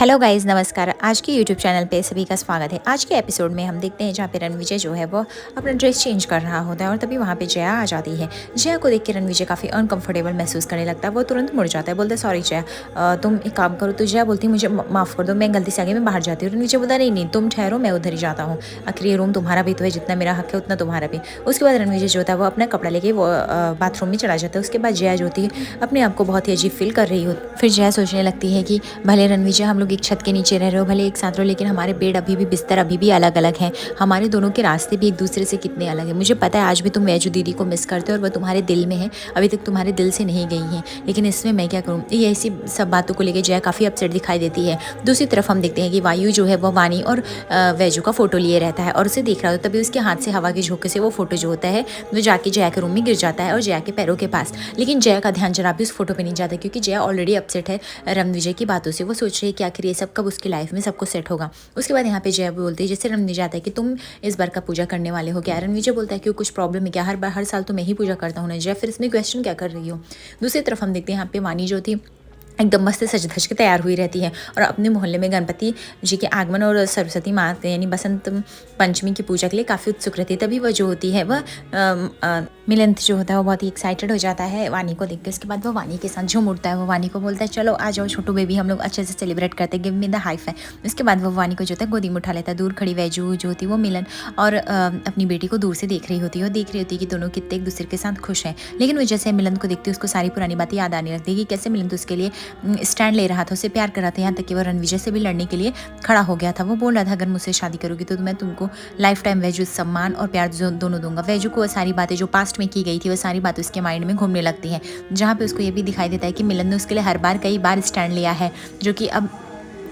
Hello guys, नमस्कार। आज के यूट्यूब चैनल पे सभी का स्वागत है। आज के एपिसोड में हम देखते हैं जहाँ पे रणविजय जो है वो अपना ड्रेस चेंज कर रहा होता है और तभी वहाँ पे जया आ जाती है। जया को देख के रणविजय काफ़ी अनकंफर्टेबल महसूस करने लगता है। वो तुरंत मुड़ जाता है, बोलता है सॉरी जया, तुम एक काम करो। तो जया बोलती है मुझे माफ़ कर दो, मैं गलती से आगे मैं बाहर जाती हूँ। रणविजय बोलता नहीं नहीं, तुम ठहरो, मैं उधर ही जाता हूँ। आखिर ये रूम तुम्हारा भी तो है, जितना मेरा हक है उतना तुम्हारा भी। उसके बाद रणविजय जो होता है वो अपना कपड़ा लेके वो बाथरूम में चला जाता है। उसके बाद जया जो होती है अपने आप को बहुत ही अजीब फील कर रही हो। फिर जया सोचने लगती है कि भले रणविजय हम लोग एक छत के नीचे रह रहे हो, भले एक साथ रहो, लेकिन हमारे बेड अभी भी, बिस्तर अभी भी अलग अलग हैं। हमारे दोनों के रास्ते भी एक दूसरे से कितने अलग हैं। मुझे पता है आज भी तुम वैजू दीदी को मिस करते हो और वह तुम्हारे दिल में है, अभी तक तुम्हारे दिल से नहीं गई हैं, लेकिन इसमें मैं क्या करूँ। ये ऐसी सब बातों को लेकर जया काफ़ी अपसेट दिखाई देती है। दूसरी तरफ हम देखते हैं कि वायु जो है वह वानी और वैजू का फोटो लिए रहता है और उसे देख रहा होता है। तभी उसके हाथ से हवा के झोंके से वो फोटो जो होता है वो जाके जया के रूम में गिर जाता है और जया के पैरों के पास। लेकिन जया का ध्यान जरा भी उस फोटो पे नहीं जाता, क्योंकि जया ऑलरेडी अपसेट है रणविजय की बातों से। वो सोच रही है कि आखिर ये सब कब उसकी लाइफ में सबको सेट होगा। उसके बाद यहाँ पे जया बोलती है, जैसे रणविजय आता है कि तुम इस बार का पूजा करने वाले हो क्या। रणविजय बोलता है कि कुछ प्रॉब्लम है क्या, हर साल तो मैं ही पूजा करता हूँ ना जया, फिर इसमें क्वेश्चन क्या कर रही हो। दूसरी तरफ हम देखते हैं यहाँ पे वानी जो थी एकदम मस्त सज धज के तैयार हुई रहती है और अपने मोहल्ले में गणपति जी के आगमन और सरस्वती माँ यानी बसंत पंचमी की पूजा के लिए काफ़ी उत्सुक रहती है। तभी वह जो होती है वह मिलंत जो होता है वो बहुत ही एक्साइटेड हो जाता है वानी को देख के। उसके बाद वो वानी के साथ झूम उठता है। वो वानी को बोलता है चलो आ जाओ छोटू बेबी, हम लोग अच्छे से सेलिब्रेट करते हैं, give me the hi fi. उसके बाद वो वानी को जो होता है गोदी में उठा लेता है। दूर खड़ी वैजू जो होती है वो मिलन और अपनी बेटी को दूर से देख रही होती है और देख रही होती है कि दोनों कितने एक दूसरे के साथ खुश हैं। लेकिन वो जैसे मिलन को देखती है उसको सारी पुरानी बातें याद आने लगती है कि कैसे मिलन तो उसके लिए स्टैंड ले रहा था, उसे प्यार कर रहा था, यहाँ तक कि वो रणविजय से भी लड़ने के लिए खड़ा हो गया था। वो बोल रहा था अगर मुझसे शादी करोगी तो मैं तुमको लाइफ टाइम वैजू सम्मान और प्यार दोनों दूंगा। वैजू को वो सारी बातें जो पास्ट में की गई थी वो सारी बातें उसके माइंड में घूमने लगती हैं, जहाँ पे उसको ये भी दिखाई देता है कि मिलन ने उसके लिए हर बार कई बार स्टैंड लिया है, जो कि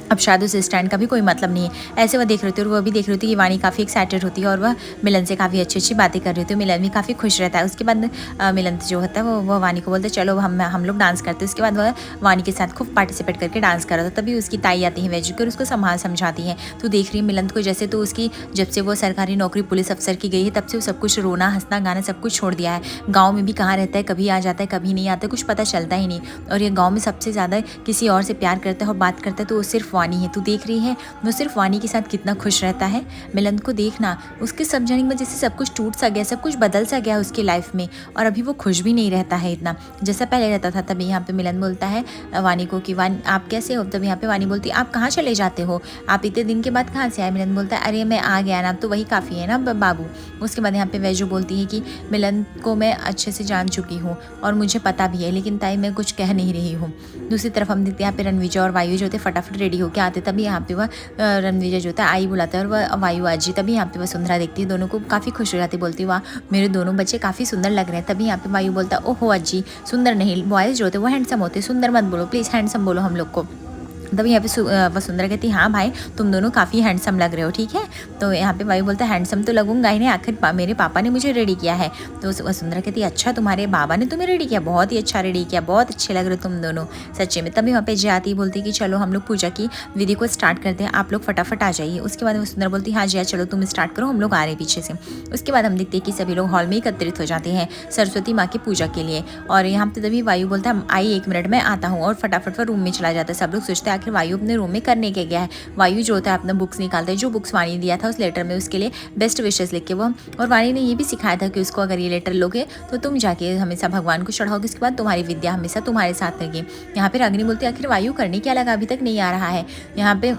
अब शायद उस स्टैंड का भी कोई मतलब नहीं है। ऐसे वह देख रही थी और वह भी देख रही थी कि वानी काफ़ी एक्साइटेड होती है और वह मिलन से काफ़ी अच्छी अच्छी बातें कर रही थी। मिलन भी काफ़ी खुश रहता है। उसके बाद मिलन जो होता है वो वानी को बोलते हैं चलो हम लोग डांस करते हैं। उसके बाद वह वानी के साथ खूब पार्टिसिपेट करके डांस कर रहा था। तभी उसकी ताई आती है वैजू की और उसको समझाती है। तो देख रही है मिलन को, जैसे तो उसकी जब से वो सरकारी नौकरी पुलिस अफसर की गई है तब से वो सब कुछ रोना हंसना गाना सब कुछ छोड़ दिया है। गाँव में भी कहाँ रहता है, कभी आ जाता है कभी नहीं आता, कुछ पता चलता ही नहीं। और ये गाँव में सबसे ज़्यादा किसी और से प्यार करता है और बात करता है तो वो सिर्फ वानी है। तो देख रही है वो सिर्फ वानी के साथ कितना खुश रहता है। मिलन को देखना, उसके सब जाने के बाद जैसे सब कुछ टूट सा गया, सब कुछ बदल सा गया उसकी लाइफ में और अभी वो खुश भी नहीं रहता है इतना जैसा पहले रहता था। तभी यहाँ पे मिलन बोलता है वानी को कि वानी आप कैसे हो। तब यहाँ पे वानी बोलती है आप कहाँ चले जाते हो, आप इतने दिन के बाद कहाँ से आए। मिलन बोलता है अरे मैं आ गया ना, अब तो वही काफ़ी है ना बाबू। उसके बाद यहाँ पे वैजू बोलती है कि मिलन को मैं अच्छे से जान चुकी हूँ और मुझे पता भी है, लेकिन ताई मैं कुछ कह नहीं रही हूँ। दूसरी तरफ हम देखते हैं यहाँ पे रणविजय और वायु जो होते फटाफट रेडी होकर आते। तभी यहाँ पे वह रणविजय जो होता है आई बुलाता है और वह वायु आजी। तभी यहाँ पे वह सुंदरा देखती है, दोनों को काफ़ी खुश हो जाती है, बोलती है वाह मेरे दोनों बच्चे काफ़ी सुंदर लग रहे हैं। तभी यहाँ पे वायु बोलता है ओहो अजी सुंदर नहीं, बॉयज़ जो होते हैं वो हैंडसम होते हैं, सुंदर मत बोलो प्लीज़, हैंडसम बोलो हम लोग को। तभी यहाँ पे वसुंधरा कहती है हाँ भाई तुम दोनों काफ़ी हैंडसम लग रहे हो, ठीक है। तो यहाँ पे वायु बोलता है हैंडसम तो लगूंगा ही नहीं, आखिर मेरे पापा ने मुझे रेडी किया है। तो वसुंधरा कहती है अच्छा तुम्हारे बाबा ने तुम्हें रेडी किया, बहुत ही अच्छा रेडी किया, बहुत अच्छे लग रहे हो तुम दोनों सच्चे में। तभी वहाँ पे जया आती बोलती कि चलो हम लोग पूजा की विधि को स्टार्ट करते हैं, आप लोग फटाफट आ जाइए। उसके बाद वसुंधरा बोलती हाँ जया चलो तुम स्टार्ट करो, हम लोग आ रहे हैं पीछे से। उसके बाद हम देखते हैं कि सभी लोग हॉल में एकत्रित हो जाते हैं सरस्वती माँ की पूजा के लिए। और यहाँ पे तभी वायु बोलता है आई 1 मिनट में आता हूँ और फटाफट वह रूम में चला जाता है। सब लोग सोचते हैं आखिर वायु अपने रूम में करने के गया है। वायु जो होता है अपना बुक्स निकालता है, जो बुक्स वाणी दिया था उस लेटर में उसके लिए बेस्ट विशेस लिख के वो, और वाणी ने ये भी सिखाया था कि उसको अगर ये लेटर लोगे तो तुम जाके हमेशा भगवान को चढ़ाओगे, उसके बाद तुम्हारी विद्या हमेशा तुम्हारे साथ रहेगी। यहाँ पे रागिनी बोलती है आखिर वायु करने क्या लगा, अभी तक नहीं आ रहा है। यहाँ पे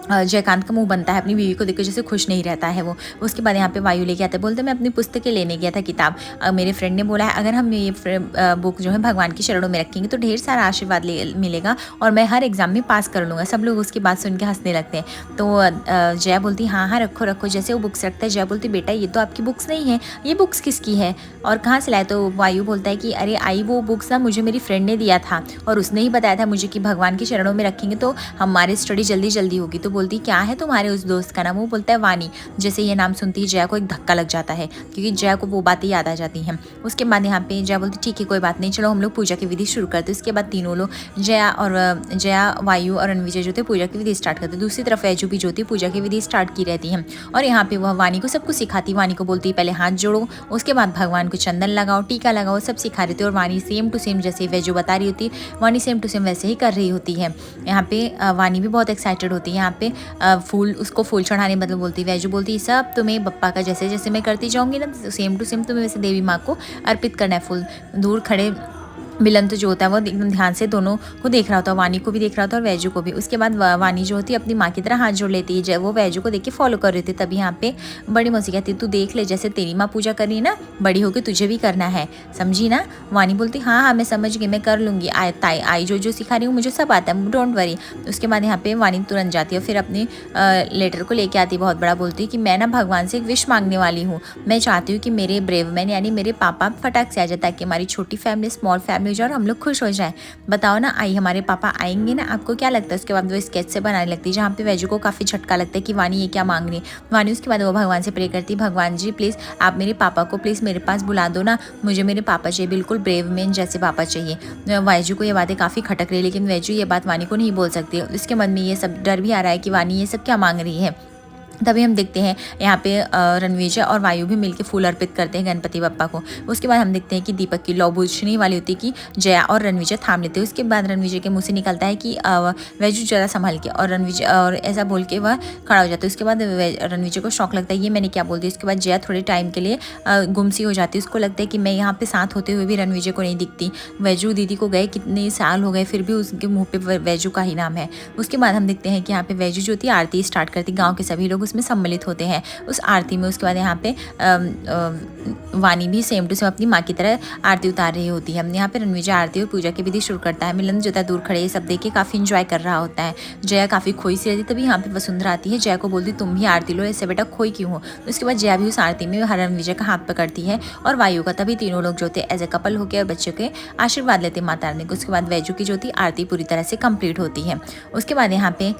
जयकांत का मुंह बनता है, अपनी बीवी को देखकर जैसे खुश नहीं रहता है वो। उसके बाद यहाँ पे वायु लेके आता है, बोलते मैं अपनी पुस्तकें लेने गया था किताब, मेरे फ्रेंड ने बोला है अगर हम ये बुक जो है भगवान की शरणों में रखेंगे तो ढेर सारा आशीर्वाद मिलेगा और मैं हर एग्जाम में पास कर लूँगा। सब लोग उसकी बात सुन के हंसने लगते हैं। तो जया बोलती हाँ हाँ रखो रखो, जैसे वो बुक्स रखता है जया बोलती बेटा ये तो आपकी बुक्स नहीं है, ये बुक्स किसकी है और कहाँ से लाए। तो वायु बोलता है कि अरे आई वो बुक्स ना मुझे मेरी फ्रेंड ने दिया था और उसने ही बताया था मुझे कि भगवान की शरणों में रखेंगे तो हमारी स्टडी जल्दी जल्दी होगी। तो बोलती क्या है तुम्हारे उस दोस्त का नाम, वो बोलता है वानी। जैसे ये नाम सुनती है जया को एक धक्का लग जाता है, क्योंकि जया को वो बातें याद आ जाती हैं। उसके बाद यहाँ पे जया बोलती ठीक है कोई बात नहीं, चलो हम लोग पूजा की विधि शुरू करते। उसके बाद तीनों लोग जया, वायु और रणविजय जो थे पूजा की विधि स्टार्ट करते। दूसरी तरफ वैजू भी जो थी पूजा की विधि स्टार्ट की रहती है, और यहाँ पे वह वानी को सब कुछ सिखाती। वानी को बोलती पहले हाथ जोड़ो, उसके बाद भगवान को चंदन लगाओ, टीका लगाओ, सब सिखा रही थी। और वानी सेम टू सेम जैसे वैजू बता रही होती, वानी सेम टू सेम वैसे ही कर रही होती है। यहाँ पे वानी भी बहुत एक्साइटेड होती है। यहाँ पे उसको फूल चढ़ाने मतलब बोलती, वैजू बोलती सब तुम्हें बप्पा का जैसे जैसे मैं करती जाऊँगी ना, सेम टू सेम तुम्हें वैसे देवी माँ को अर्पित करना है फूल। दूर खड़े मिलन तो जो होता है वो एकदम ध्यान से दोनों को देख रहा होता है, वानी को भी देख रहा होता है और वैजू को भी। उसके बाद वानी जो होती है अपनी माँ की तरह हाथ जोड़ लेती है, जब वो वैजू को देख के फॉलो कर रही थी। तभी यहाँ पे बड़ी मौसी कहती है तू देख ले, जैसे तेरी माँ पूजा कर रही है ना, बड़ी होकर तुझे भी करना है, समझी ना। वानी बोलती हाँ हाँ मैं समझ गई, मैं कर लूँगी, आई जो सिखा रही हूँ मुझे सब आता है, डोंट वरी। उसके बाद यहाँ पे वानी तुरंत जाती है, फिर अपने लेटर को लेके आती, बहुत बड़ा बोलती है कि मैं ना भगवान से एक विश मांगने वाली हूँ। मैं चाहती हूँ कि मेरे ब्रेव मैन यानी मेरे पापा फटाक से आ जाए, ताकि हमारी छोटी फैमिली स्मॉल फैमिली हो जाए और हम लोग खुश हो जाए। बताओ ना आई हमारे पापा आएंगे ना, आपको क्या लगता है। उसके बाद वो स्केच से बनाने लगती है, जहाँ पे वैजू को काफ़ी झटका लगता है कि वानी ये क्या मांग रही है। वानी उसके बाद वो भगवान से प्रे करती, भगवान जी प्लीज़ आप मेरे पापा को प्लीज़ मेरे पास बुला दो ना, मुझे मेरे पापा चाहिए, बिल्कुल ब्रेव मैन जैसे पापा चाहिए। वैजू को ये बातें काफ़ी खटक रही है, लेकिन वैजू ये बात वानी को नहीं बोल सकती। उसके मन में ये सब डर भी आ रहा है कि वानी ये सब क्या मांग रही है। तभी हम देखते हैं यहाँ पे रणविजय और वायु भी मिलके फूल अर्पित करते हैं गणपति बप्पा को। उसके बाद हम देखते हैं कि दीपक की लौ बुझने वाली होती है कि जया और रणविजय थाम लेते हैं। उसके बाद रणविजय के मुंह से निकलता है कि वैजू जरा संभल के, और रणविजय और ऐसा बोल के वह खड़ा हो जाता है। उसके बाद रणविजय को शौक लगता है ये मैंने क्या बोल दिया। उसके बाद जया थोड़े टाइम के लिए गुमसी हो जाती है, उसको लगता है कि मैं यहाँ पे साथ होते हुए भी रणविजय को नहीं दिखती। वैजू दीदी को गए कितने साल हो गए, फिर भी उसके मुँह पे वैजू का ही नाम है। उसके बाद हम देखते हैं कि यहाँ पे वैजू जो थी आरती स्टार्ट करती, गाँव के सभी लोग उसमें सम्मिलित होते हैं उस आरती में। उसके बाद यहाँ पे वानी भी सेम टू सेम अपनी माँ की तरह आरती उतार रही होती है। यहाँ पे रणविजय आरती और पूजा की विधि शुरू करता है। मिलन जो था दूर खड़े ये सब देख के काफ़ी इंजॉय कर रहा होता है। जया काफ़ी खोई सी रहती, तभी यहाँ पे वसुंधरा आती है। जया को बोलती तुम भी आरती लो, ऐसे बेटा खोई क्यों हो। उसके बाद जया भी उस आरती में रणविजय का हाथ पकड़ती है और वायु का। तभी तीनों लोग जो थे एज ए कपल होकर बच्चों के आशीर्वाद लेते माता रानी को। उसके बाद वैजू की जो थी आरती पूरी तरह से कंप्लीट होती है। उसके बाद यहाँ पे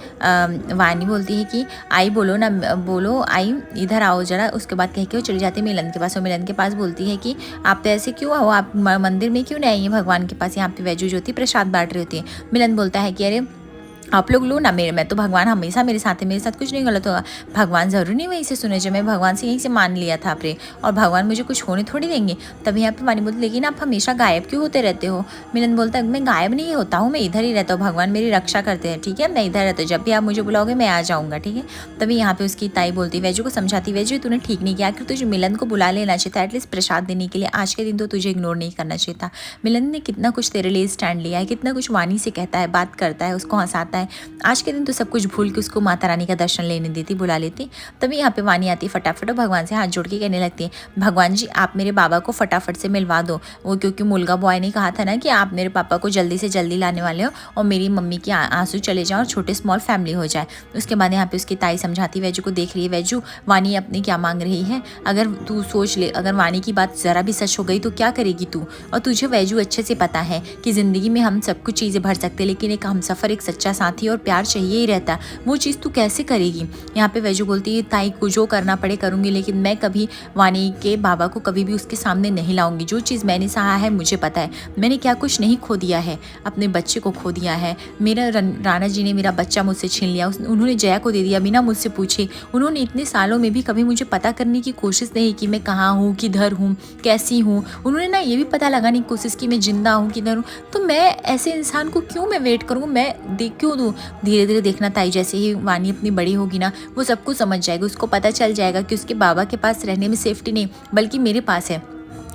वानी बोलती है कि आई बोलो ना, बोलो आई इधर आओ जरा। उसके बाद कह के वो चली जाती है मिलन के पास, और मिलन के पास बोलती है कि आप तो ऐसे क्यों हो, आप मंदिर में क्यों नहीं आई है भगवान के पास। यहाँ पे वैजू जो थी प्रसाद बांट रही होती है। मिलन बोलता है कि अरे आप लोग लो ना, मैं तो भगवान हमेशा मेरे साथ है, मेरे साथ कुछ नहीं गलत होगा। भगवान ज़रूरी नहीं वहीं से सुने, जब मैं भगवान से यहीं से मान लिया था आपने, और भगवान मुझे कुछ होने थोड़ी देंगे। तभी यहाँ पे वानी बोलती लेकिन आप हमेशा गायब क्यों होते रहते हो। मिलन बोलता है मैं गायब नहीं होता हूँ, मैं इधर ही रहता हूँ, भगवान मेरी रक्षा करते हैं, ठीक है मैं इधर रहता हूँ, जब भी आप मुझे बुलाओगे मैं आ जाऊँगा, ठीक है। तभी यहाँ पे उसकी ताई बोलती वैजू को समझाती, वैजू तूने ठीक नहीं किया, आखिर तुझे मिलन को बुला लेना चाहिए था एटलीस्ट प्रसाद देने के लिए। आज के दिन तो तुझे इग्नोर नहीं करना चाहिए था। मिलन ने कितना कुछ तेरे लिए स्टैंड लिया है, कितना कुछ वानी से कहता है, बात करता है, उसको हंसाता है। आज के दिन तो सब कुछ भूल के उसको माता रानी का दर्शन लेने देती, बुला लेती। तभी यहाँ पे वानी आती फटाफट और भगवान से हाथ जोड़ के कहने लगती है भगवान जी आप मेरे बाबा को फटाफट से मिलवा दो। वो क्योंकि मुल्गा बॉय ने कहा था ना कि आप मेरे पापा को जल्दी से जल्दी लाने वाले हो और मेरी मम्मी के आंसू चले जाए और छोटे स्मॉल फैमिली हो जाए। उसके बाद यहाँ पे उसकी ताई समझाती वैजू को, देख रही है वैजू वानी अपनी क्या मांग रही है। अगर तू सोच ले, अगर वानी की बात ज़रा भी सच हो गई तो क्या करेगी तू। और तुझे वैजू अच्छे से पता है कि ज़िंदगी में हम सब कुछ चीज़ें भर सकते हैं, लेकिन एक हमसफ़र, एक सच्चा साथी और प्यार चाहिए ही रहता, वो चीज़ तू कैसे करेगी। यहाँ पे वैजू बोलती है ताई को जो करना पड़े करूँगी, लेकिन मैं कभी वानी के बाबा को कभी भी उसके सामने नहीं लाऊंगी। जो चीज़ मैंने सहा है मुझे पता है, मैंने क्या कुछ नहीं खो दिया है, अपने बच्चे को खो दिया है। मेरा राणा जी ने मेरा बच्चा मुझसे छीन लिया, उन्होंने जया को दे दिया बिना मुझसे पूछे। उन्होंने इतने सालों में भी कभी मुझे पता करने की कोशिश नहीं की मैं कहाँ हूँ, किधर हूँ, कैसी हूँ। उन्होंने ना ये भी पता लगाने की कोशिश की मैं जिंदा हूँ, किधर हूँ। तो मैं ऐसे इंसान को क्यों मैं वेट करूँ, मैं देख क्यों दूँ। धीरे धीरे देखना ताई, जैसे ही वानी अपनी बड़ी होगी ना वो सब कुछ समझ जाएगा, उसको पता चल जाएगा कि उसके बाबा के पास रहने में सेफ्टी नहीं बल्कि मेरे पास है।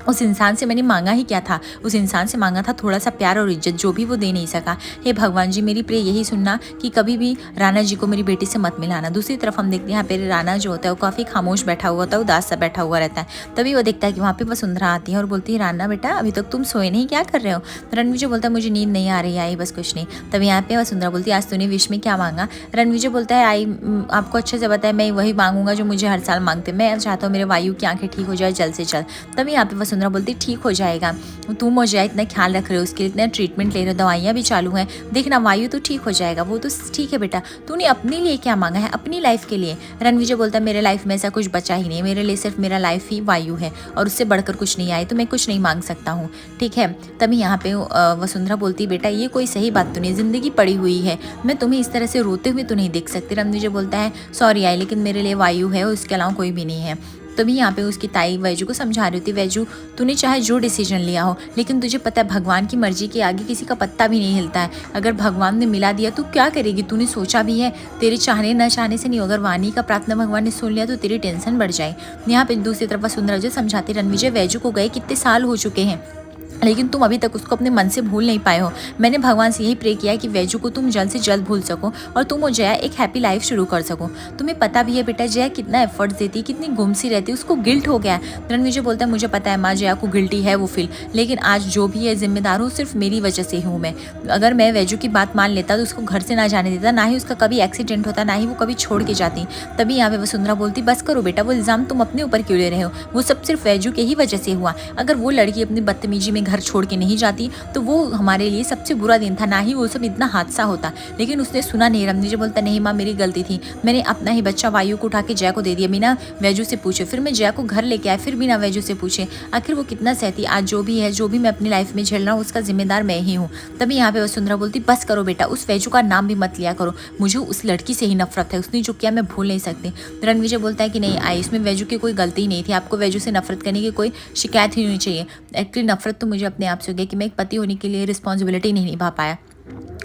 उस इंसान से मैंने मांगा ही क्या था, उस इंसान से मांगा था थोड़ा सा प्यार और इज्जत, जो भी वो दे नहीं सका। हे भगवान जी मेरी प्रे यही सुनना कि कभी भी राणा जी को मेरी बेटी से मत मिलाना। दूसरी तरफ हम देखते हैं यहाँ पे राणा जो होता है वो काफ़ी खामोश बैठा हुआ होता है, उदास सा बैठा हुआ रहता है। तभी वो देखता है कि वहाँ पे वसुंधरा आती है और बोलती है राणा बेटा अभी तक तुम सोए नहीं, क्या कर रहे हो। रणविजय बोलता है मुझे नींद नहीं आ रही आई, बस कुछ नहीं। तभी यहाँ पे वसुंधरा बोलती है आज तूने विश में क्या मांगा। रणविजय बोलता है आई आपको अच्छे से पता है, मैं वही मांगूंगा जो मुझे हर साल मांगते, मैं चाहता हूँ मेरे वायु की आंखें ठीक हो जाए जल्द से जल्द। तभी यहाँ पे वसुंधरा बोलती ठीक हो जाएगा, तुम हो जाए इतना ख्याल रख रहे हो, उसके लिए इतना ट्रीटमेंट ले रहे हो, दवाइयाँ भी चालू हैं, देखना वायु तो ठीक हो जाएगा, वो तो ठीक है बेटा, तूने अपने लिए क्या मांगा है, अपनी लाइफ के लिए। रणविजय बोलता है मेरे लाइफ में ऐसा कुछ बचा ही नहीं, मेरे लिए सिर्फ मेरा लाइफ ही वायु है और उससे बढ़कर कुछ नहीं आए, तो मैं कुछ नहीं मांग सकता हूँ, ठीक है। तभी यहाँ पे वसुंधरा बोलती बेटा ये कोई सही बात तो नहीं, ज़िंदगी पड़ी हुई है, मैं तुम्हें इस तरह से रोते हुए तो नहीं देख सकती। रणविजय बोलता है सॉरी आई, लेकिन मेरे लिए वायु है और उसके अलावा कोई भी नहीं है। तभी यहाँ पे उसकी ताई वैजू को समझा रही होती, वैजू तूने चाहे जो डिसीजन लिया हो, लेकिन तुझे पता है भगवान की मर्जी के आगे किसी का पत्ता भी नहीं हिलता है, अगर भगवान ने मिला दिया तो क्या करेगी, तूने सोचा भी है, तेरे चाहने न चाहने से नहीं, अगर वाणी का प्रार्थना भगवान ने सुन लिया तो तेरी टेंशन बढ़ जाए। यहाँ पे दूसरी तरफ वसुंधरा जो समझाती रणविजय वैजू को गए कितने साल हो चुके हैं, लेकिन तुम अभी तक उसको अपने मन से भूल नहीं पाए हो। मैंने भगवान से यही प्रे किया है कि वैजू को तुम जल्द से जल्द भूल सको और तुम और जया एक हैप्पी लाइफ शुरू कर सको। तुम्हें पता भी है बेटा जया कितना एफर्ट्स देती है, कितनी गुमसी रहती है, उसको गिल्ट हो गया है। रणविजय बोलता है मुझे पता है माँ जया को गिल्टी है वो फील, लेकिन आज जो भी है जिम्मेदार हूँ सिर्फ मेरी वजह से हूँ मैं। अगर मैं वैजू की बात मान लेता तो उसको घर से ना जाने देता, ना ही उसका कभी एक्सीडेंट होता, ना ही वो कभी छोड़ के जाती। तभी यहाँ पे वसुंधरा बोलती बस करो बेटा, वो इल्ज़ाम तुम अपने ऊपर क्यों ले रहे हो, वो सब सिर्फ वैजू के ही वजह से हुआ। अगर वो लड़की अपनी बदतमीजी में घर छोड़ के नहीं तो वो हमारे लिए सबसे बुरा दिन था, ना ही वो सब इतना हादसा होता, लेकिन उसने सुना नहीं। रणविजय बोलता नहीं माँ मेरी गलती थी, मैंने अपना ही बच्चा वायु को उठा के जया को दे दिया बिना वैजू से पूछे, फिर मैं जया को घर लेके आया फिर बिना वैजू से पूछे, आखिर वो कितना सहती। आज जो भी है, जो भी मैं अपनी लाइफ में झेल रहा हूँ उसका जिम्मेदार मैं ही हूँ। तभी यहाँ पे वसुंधरा बोलती बस करो बेटा, उस वैजू का नाम भी मत लिया करो, मुझे उस लड़की से ही नफरत है, उसने जो किया मैं भूल नहीं सकती। रणविजय बोलता है कि नहीं आई, इसमें वैजू की कोई गलती नहीं थी, आपको वैजू से नफरत करने की कोई शिकायत ही नहीं चाहिए। एक्चुअली नफरत तो मुझे अपने आप से हो गई कि मैं एक पति होने के लिए रिस्पॉन्सिबिलिटी नहीं निभा पाया।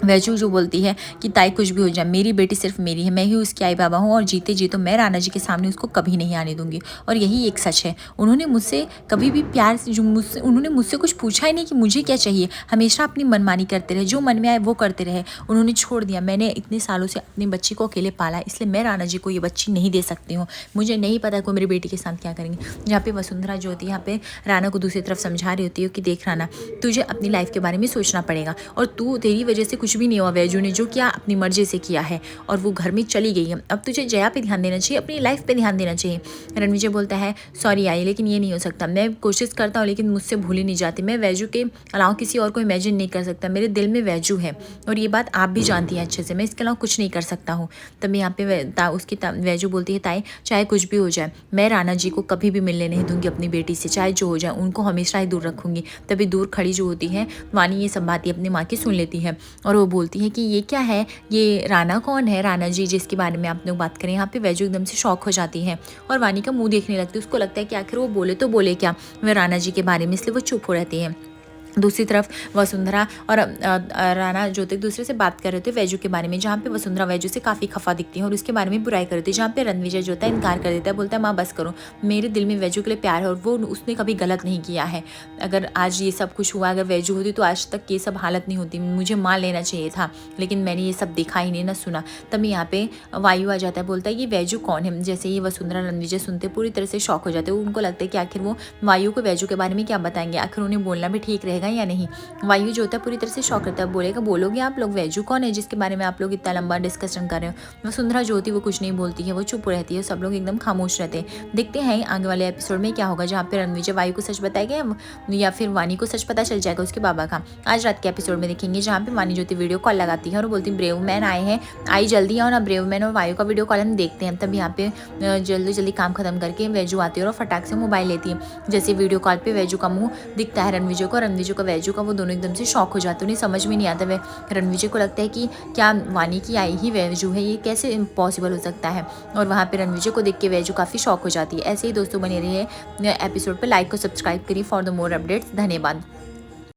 वैजू जो बोलती है कि ताई कुछ भी हो जाए, मेरी बेटी सिर्फ मेरी है, मैं ही उसकी आई बाबा हूँ और जीते जी तो मैं राणा जी के सामने उसको कभी नहीं आने दूंगी। और यही एक सच है, उन्होंने मुझसे कभी भी प्यार से उन्होंने मुझसे कुछ पूछा ही नहीं कि मुझे क्या चाहिए, हमेशा अपनी मनमानी करते रहे, जो मन में आए वो करते रहे, उन्होंने छोड़ दिया। मैंने इतने सालों से अपनी बच्ची को अकेले पाला, इसलिए मैं राणा जी को ये बच्ची नहीं दे सकती हूँ, मुझे नहीं पता कि मेरी बेटी के साथ क्या करेंगे। जहाँ पे वसुंधरा जो होती है यहाँ पे राणा को दूसरी तरफ समझा रही होती है कि देख राणा, तुझे अपनी लाइफ के बारे में सोचना पड़ेगा और तेरी वजह से कुछ भी नहीं हुआ, वैजू ने जो किया अपनी मर्जी से किया है और वो घर में चली गई है, अब तुझे जया पे ध्यान देना चाहिए, अपनी लाइफ पे ध्यान देना चाहिए। रणविजय बोलता है सॉरी आई, लेकिन ये नहीं हो सकता, मैं कोशिश करता हूँ लेकिन मुझसे भूली नहीं जाती, मैं वैजू के अलावा किसी और को इमेजिन नहीं कर सकता, मेरे दिल में वैजू है और ये बात आप भी जानती हैं अच्छे से, मैं इसके अलावा कुछ नहीं कर सकता हूँ। तभी यहाँ पे उसकी वैजू बोलती है ताई चाहे कुछ भी हो जाए, मैं राणा जी को कभी भी मिलने नहीं दूंगी अपनी बेटी से, चाहे जो हो जाए उनको हमेशा ही दूर रखूंगी। तभी दूर खड़ी जो होती है वानी ये सब बातें अपनी माँ की सुन लेती है और वो बोलती है कि ये क्या है, ये राणा कौन है, राणा जी जिसके बारे में आप लोग बात करें। यहाँ पे वैजू एकदम से शॉक हो जाती है और वानी का मुंह देखने लगती है, उसको लगता है कि आखिर वो बोले तो बोले क्या वह राणा जी के बारे में, इसलिए वो चुप हो रहती है। दूसरी तरफ वसुंधरा और राणा जो थे एक दूसरे से बात कर रहे थे वैजू के बारे में, जहाँ पे वसुंधरा वैजू से काफ़ी खफा दिखती है और उसके बारे में बुराई कर रही थी, जहाँ पे रणविजय जो होता है इनकार कर देता है, बोलता है माँ बस करो, मेरे दिल में वैजू के लिए प्यार है और वो उसने कभी गलत नहीं किया है, अगर आज ये सब कुछ हुआ, अगर वैजू होती तो आज तक ये सब हालत नहीं होती, मुझे मान लेना चाहिए था, लेकिन मैंने ये सब देखा ही नहीं ना सुना। तभी यहाँ पे वायु आ जाता है, बोलता है ये वैजू कौन है। जैसे ये वसुंधरा रणविजय सुनते पूरी तरह से शॉक हो जाते हैं, उनको लगता है कि आखिर वो वायु को वैजू के बारे में क्या बताएंगे, आखिर उन्हें बोलना भी ठीक रहेगा या नहीं। वायु जो होता है पूरी तरह से शॉक करता है, बोलेगा बोलोगे आप लोग वैजू कौन है जिसके बारे में आप लोग इतना लंबा डिस्कशन कर रहे हो। वसुंधरा जो होती है वो कुछ नहीं बोलती है, वो चुप रहती है, सब लोग एकदम खामोश रहते हैं। देखते हैं आगे वाले एपिसोड में क्या होगा, जहाँ पे रणविजय वायु को सच बताएगा या फिर वानी को सच पता चल जाएगा उसके बाबा का। आज रात के एपिसोड में देखेंगे, जहाँ पे वानी जो होती वीडियो कॉल लगाती है और बोलती है ब्रेव मैन आए हैं, आई जल्दी आओ ना। ब्रेव मैन और वायु का वीडियो कॉल हम देखते हैं। तब यहाँ पे जल्दी जल्दी काम खत्म करके वैजू आती है और फटाक से मोबाइल लेती है। जैसे वीडियो कॉल पे वैजू का मुंह दिखता है रणविजय को, रणविजय का वैजू का, वो दोनों एकदम से शॉक हो जाते, उन्हें समझ में नहीं आता। वे रणविजय को लगता है कि क्या वानी की आई ही वैजू है, ये कैसे इम्पॉसिबल हो सकता है। और वहाँ पे रणविजय को देख के वैजू काफ़ी शॉक हो जाती है। ऐसे ही दोस्तों बने रहिए एपिसोड पर, लाइक को सब्सक्राइब करिए फॉर द मोर अपडेट्स। धन्यवाद।